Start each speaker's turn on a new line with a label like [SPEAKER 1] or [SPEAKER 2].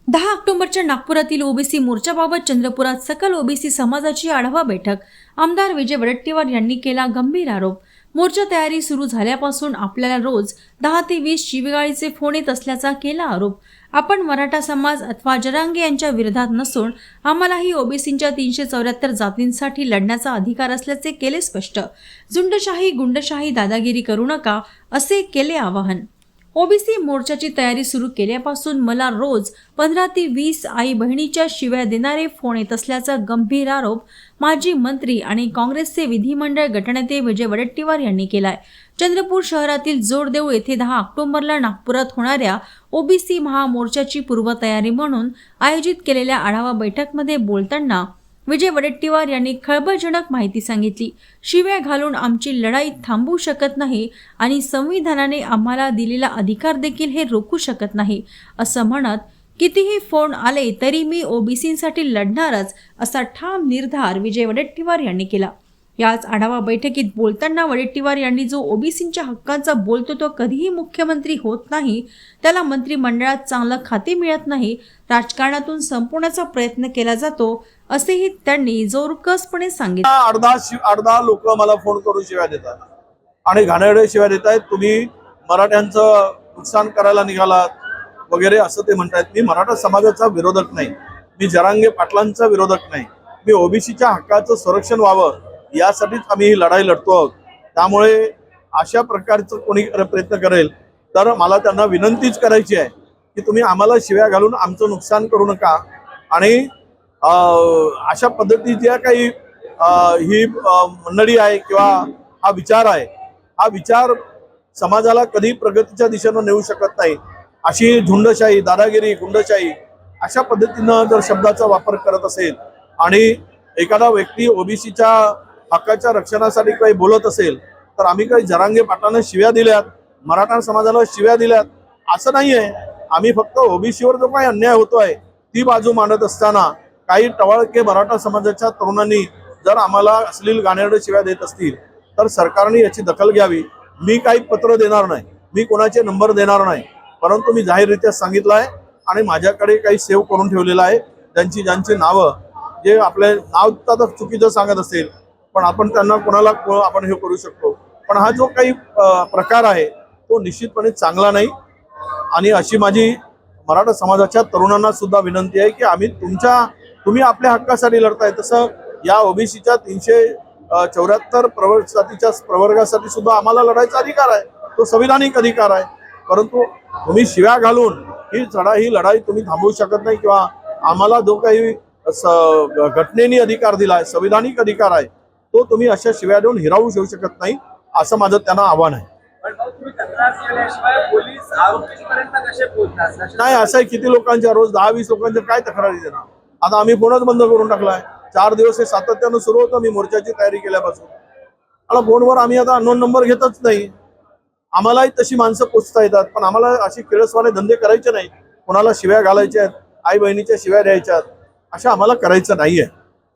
[SPEAKER 1] 10 ऑक्टोबरच्या नागपुरातील ओबीसी मोर्चाबाबत चंद्रपुरात सकल ओबीसी समाजाची आढावा बैठक. आमदार विजय वडेट्टीवार यांनी केला गंभीर आरोप. मोर्चा तयारी सुरू झाल्यापासून आपल्याला रोज 10 ते 20 शिवीगाळीचे फोन येत असल्याचा केला आरोप. आपण मराठा समाज अथवा जरांगे यांच्या विरोधात नसून आम्हालाही ओबीसींच्या 374 जातींसाठी लढण्याचा अधिकार असल्याचे केले स्पष्ट. झुंडशाही गुंडशाही दादागिरी करू नका असे केले आवाहन. ओबीसी मोर्चाची तयारी सुरू केल्यापासून मला रोज 15 ते 20 आई बहिणीच्या शिव्या देणारे फोन येत असल्याचा गंभीर आरोप माजी मंत्री आणि काँग्रेसचे विधिमंडळ गटनेते विजय वडेट्टीवार यांनी केलाय. चंद्रपूर शहरातील जोडदेव येथे 10 ऑक्टोबरला नागपुरात होणाऱ्या ओबीसी महामोर्चाची पूर्वतयारी म्हणून आयोजित केलेल्या आढावा बैठकमध्ये बोलताना विजय वडेट्टीवार यांनी खळबळजनक माहिती सांगितली. शिव्या घालून आमची लढाई थांबवू शकत नाही आणि संविधानाने आम्हाला दिलेला अधिकार देखील हे रोखू शकत नाही असं म्हणत कितीही फोन आले तरी मी ओबीसींसाठी लढणारच असा ठाम निर्धार विजय वडेट्टीवार यांनी केला. याच आढावा बैठकीत बोलताना वडेट्टीवार यांनी जो ओबीसींच्या हक्कांचा बोलतो तो कधीही मुख्यमंत्री होत नाही, त्याला मंत्रिमंडळात चांगलं खाते मिळत नाही, राजकारणातून संपवण्याचा प्रयत्न केला जातो असेही त्यांनी जोरकसपणे सांगितले.
[SPEAKER 2] अर्धा लोक मला फोन करून शिव्या देतात आणि घाणेरड्या शिव्या देत आहेत. तुम्ही मराठ्यांचं नुकसान करायला निघालात वगैरे असं ते म्हणतायत. मी मराठा समाजाचा विरोधक नाही, मी जरांगे पाटलांचा विरोधक नाही, मी ओबीसीच्या हक्काचं संरक्षण व्हावं यासाठीच आम्ही ही लढाई लढतो आहोत. त्यामुळे अशा प्रकारचं कोणी प्रयत्न करेल तर मला त्यांना विनंतीच करायची आहे की तुम्ही आम्हाला शिव्या घालून आमचं नुकसान करू नका. आणि अशा पद्धतीच्या काही ही मंडळी आहे किंवा हा विचार आहे, हा विचार समाजाला कधी प्रगतीच्या दिशेनं नेऊ शकत नाही. अशी झुंडशाही दादागिरी गुंडशाही अशा पद्धतीनं जर शब्दाचा वापर करत असेल आणि एखादा व्यक्ती ओबीसीच्या हक्काच्या रक्षणासाठी काही बोलत असेल तर आम्ही काही जरांगे पाटलांना शिव्या दिल्यात, मराठा समाजाला शिव्या दिल्यात असं नाही आहे. आम्ही फक्त ओबीसीवर जो काही अन्याय होतोय ती बाजू मांडत असताना काही टवाळके मराठा समाजाच्या तरुणांनी जर आम्हाला अश्लील घाणेरडे शिव्या देत असतील तर सरकारने याची दखल घ्यावी. मी काही पत्र देणार नाही, मी कोणाचे नंबर देणार नाही, परंतु मी जाहीररित्या सांगितलं आहे आणि माझ्याकडे काही सेव्ह करून ठेवलेलं आहे. ज्यांची नावं जे आपले नाव तर चुकीचं सांगत असेल पण आपण त्यांना कोणाला आपण हे करू शकतो. पण हा जो काही प्रकार आहे तो निश्चितपणे चांगला नाही. आणि अशी माझी मराठा समाजाच्या तरुणांना सुद्धा विनंती आहे की तुम्ही आपल्या हक्कासाठी लढताय, तसं या ओबीसीच्या 374 जातीच्या प्रवर्गासाठी सुद्धा आम्हाला लढायचा अधिकार आहे, तो संविधानिक अधिकार आहे. परंतु तुम्ही शिव्या घालून ही लढाई तुम्ही थांबवू शकत नाही किंवा आम्हाला जो काही घटनेने अधिकार दिला आहे, संविधानिक अधिकार आहे, तो तुम्ही अशा शिव्या देऊन हिरावू घेऊ शकत नाही असं माझं त्यांना आव्हान आहे. नाही असं आहे, किती लोकांच्या रोज 10-20 लोकांच्या काय तक्रारी देणार. आता आम्ही फोनच बंद करून टाकलाय. 4 दिवस हे सातत्यानं सुरू होतं मी मोर्चाची तयारी केल्यापासून. आता फोनवर आम्ही आता अननोन नंबर घेतच नाही. आम्हालाही तशी माणसं पोचता येतात पण आम्हाला अशी किळसवाने धंदे करायचे नाही. कोणाला शिव्या घालायच्या आहेत, आई बहिणीच्या शिव्या द्यायच्या अशा आम्हाला करायचं नाहीये.